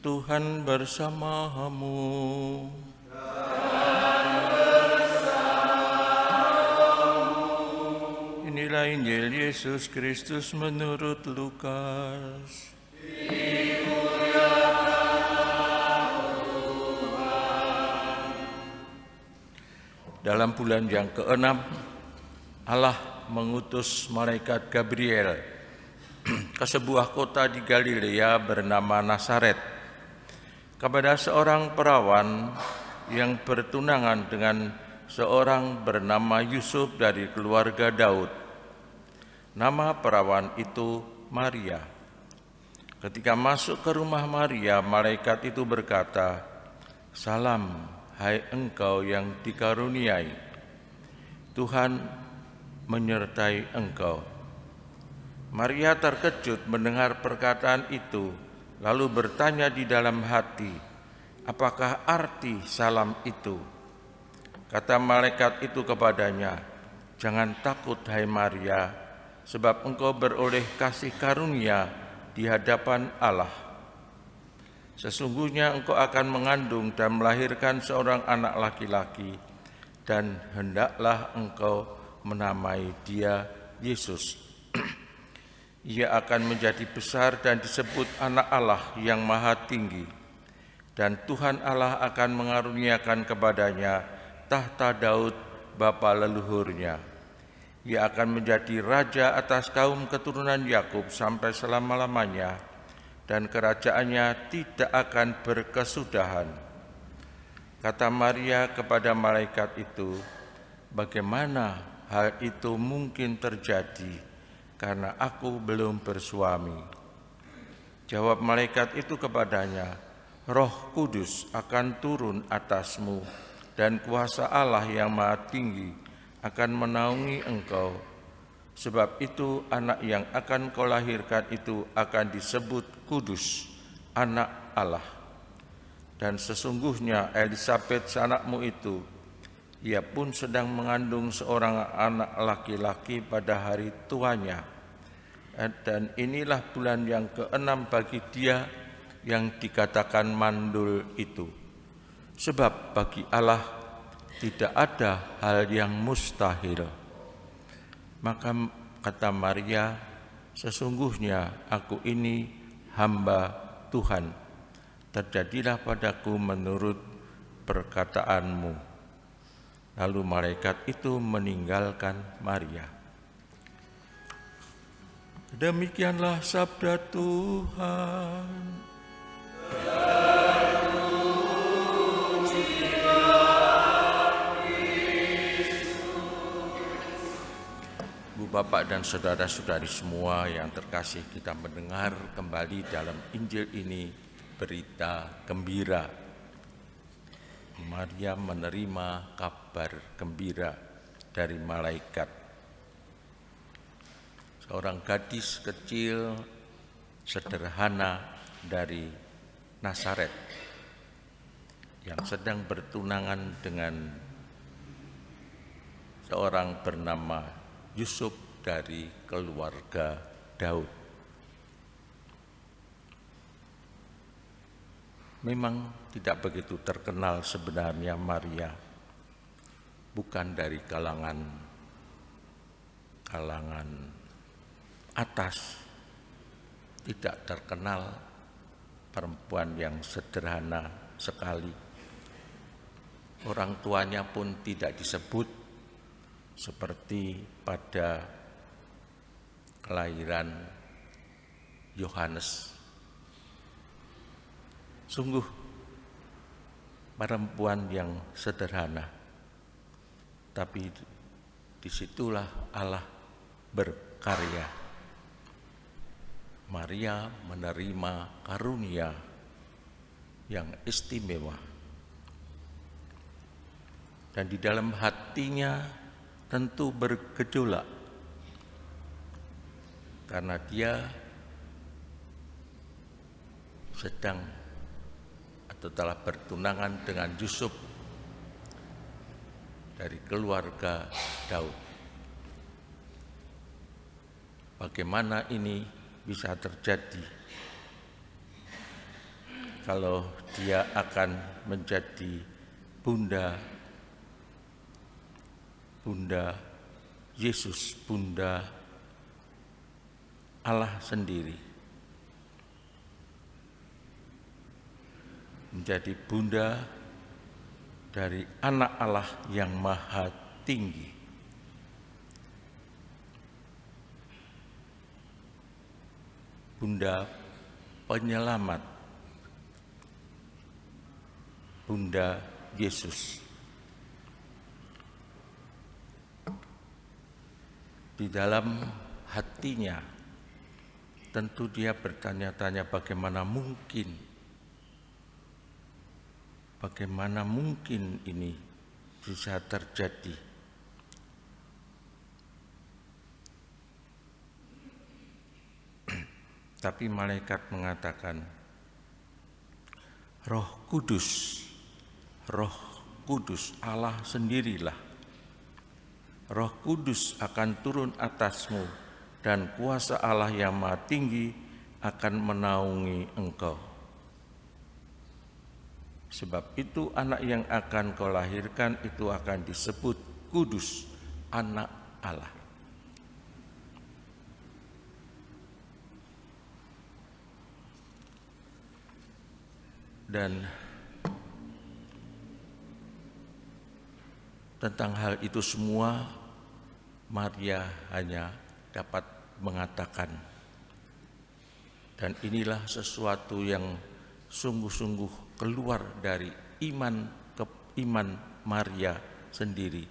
Tuhan bersamamu. Inilah Injil Yesus Kristus menurut Lukas. Dalam bulan yang ke-6, Allah mengutus malaikat Gabriel ke sebuah kota di Galilea bernama Nazaret, kepada seorang perawan yang bertunangan dengan seorang bernama Yusuf dari keluarga Daud. Nama perawan itu Maria. Ketika masuk ke rumah Maria, malaikat itu berkata, "Salam, hai engkau yang dikaruniai, Tuhan menyertai engkau." Maria terkejut mendengar perkataan itu, lalu bertanya di dalam hati, "Apakah arti salam itu?" Kata malaikat itu kepadanya, "Jangan takut, hai Maria, sebab engkau beroleh kasih karunia di hadapan Allah. Sesungguhnya engkau akan mengandung dan melahirkan seorang anak laki-laki, dan hendaklah engkau menamai dia Yesus. Ia akan menjadi besar dan disebut Anak Allah yang Maha Tinggi, dan Tuhan Allah akan mengaruniakan kepadanya tahta Daud bapa leluhurnya. Ia akan menjadi raja atas kaum keturunan Yakub sampai selama-lamanya, dan kerajaannya tidak akan berkesudahan." Kata Maria kepada malaikat itu, "Bagaimana hal itu mungkin terjadi, karena aku belum bersuami?" Jawab malaikat itu kepadanya, "Roh Kudus akan turun atasmu, dan kuasa Allah yang Maha Tinggi akan menaungi engkau. Sebab itu anak yang akan kau lahirkan itu akan disebut kudus, Anak Allah. Dan sesungguhnya Elisabet anakmu itu, ia pun sedang mengandung seorang anak laki-laki pada hari tuanya. Dan inilah bulan yang ke-6 bagi dia yang dikatakan mandul itu. Sebab bagi Allah tidak ada hal yang mustahil." Maka kata Maria, "Sesungguhnya aku ini hamba Tuhan. Terjadilah padaku menurut perkataanmu." Lalu malaikat itu meninggalkan Maria. Demikianlah sabda Tuhan. Bu, Bapak, dan saudara-saudari semua yang terkasih, kita mendengar kembali dalam Injil ini berita gembira. Maria menerima kabar gembira dari malaikat. Seorang gadis kecil sederhana dari Nazaret yang sedang bertunangan dengan seorang bernama Yusuf dari keluarga Daud. Memang tidak begitu terkenal sebenarnya Maria, bukan dari kalangan atas, tidak terkenal, perempuan yang sederhana sekali. Orang tuanya pun tidak disebut seperti pada kelahiran Yohanes. Sungguh perempuan yang sederhana, tapi disitulah Allah berkarya. Maria menerima karunia yang istimewa, dan di dalam hatinya tentu bergejolak, karena dia sedang atau telah bertunangan dengan Yusuf dari keluarga Daud. Bagaimana ini bisa terjadi? kalau dia akan menjadi Bunda Yesus, Bunda Allah sendiri, menjadi Bunda dari Anak Allah yang Maha Tinggi. Bunda Penyelamat, Bunda Yesus. Di dalam hatinya tentu dia bertanya-tanya bagaimana mungkin ini bisa terjadi. Tapi malaikat mengatakan, Roh Kudus Allah sendirilah. Roh Kudus akan turun atasmu dan kuasa Allah yang Maha Tinggi akan menaungi engkau. Sebab itu anak yang akan kau lahirkan itu akan disebut kudus, anak Allah. Dan tentang hal itu semua Maria hanya dapat mengatakan, dan inilah sesuatu yang sungguh-sungguh keluar dari iman Maria sendiri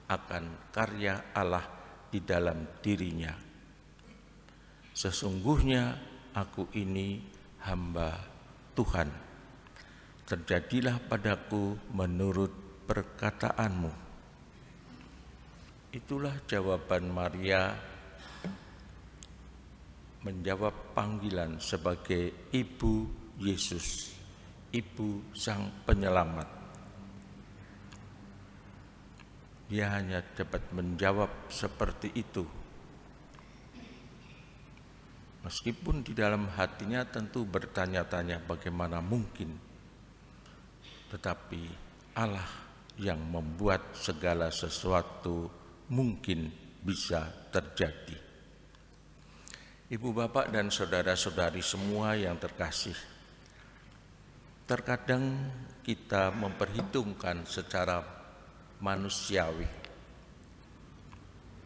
akan karya Allah di dalam dirinya. Sesungguhnya aku ini hamba Tuhan, terjadilah padaku menurut perkataanmu. Itulah jawaban Maria menjawab panggilan sebagai Ibu Yesus, Ibu Sang Penyelamat. Dia hanya dapat menjawab seperti itu. Meskipun di dalam hatinya tentu bertanya-tanya bagaimana mungkin, tetapi Allah yang membuat segala sesuatu mungkin bisa terjadi. Ibu, bapak, dan saudara-saudari semua yang terkasih, terkadang kita memperhitungkan secara manusiawi,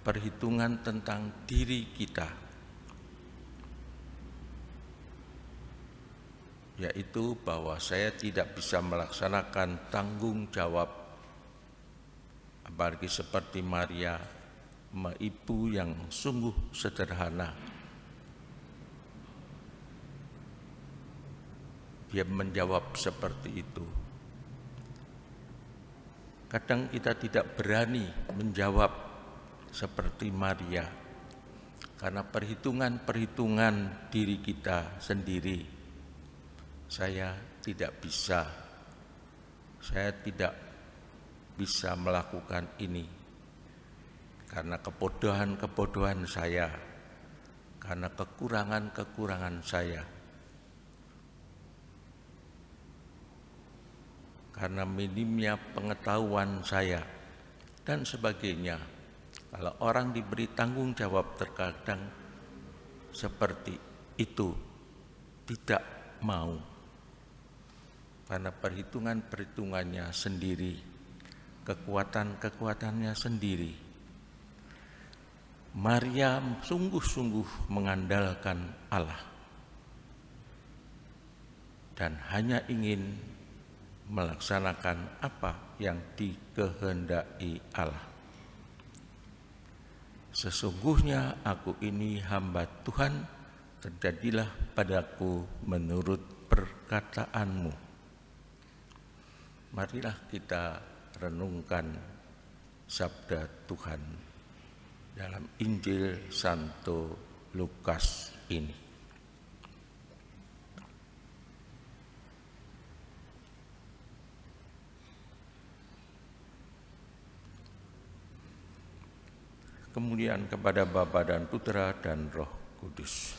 perhitungan tentang diri kita, yaitu bahwa saya tidak bisa melaksanakan tanggung jawab, apalagi seperti Maria, ibu yang sungguh sederhana. Dia menjawab seperti itu. Kadang kita tidak berani menjawab seperti Maria, karena perhitungan diri kita sendiri. Saya tidak bisa melakukan ini karena kebodohan saya, karena kekurangan saya, karena minimnya pengetahuan saya, dan sebagainya. Kalau orang diberi tanggung jawab terkadang seperti itu tidak mau, karena perhitungannya sendiri, kekuatannya sendiri. Maria sungguh-sungguh mengandalkan Allah dan hanya ingin melaksanakan apa yang dikehendaki Allah. Sesungguhnya aku ini hamba Tuhan, terjadilah padaku menurut perkataanmu. Marilah kita renungkan sabda Tuhan dalam Injil Santo Lukas ini. Kemuliaan kepada Bapa dan Putra dan Roh Kudus.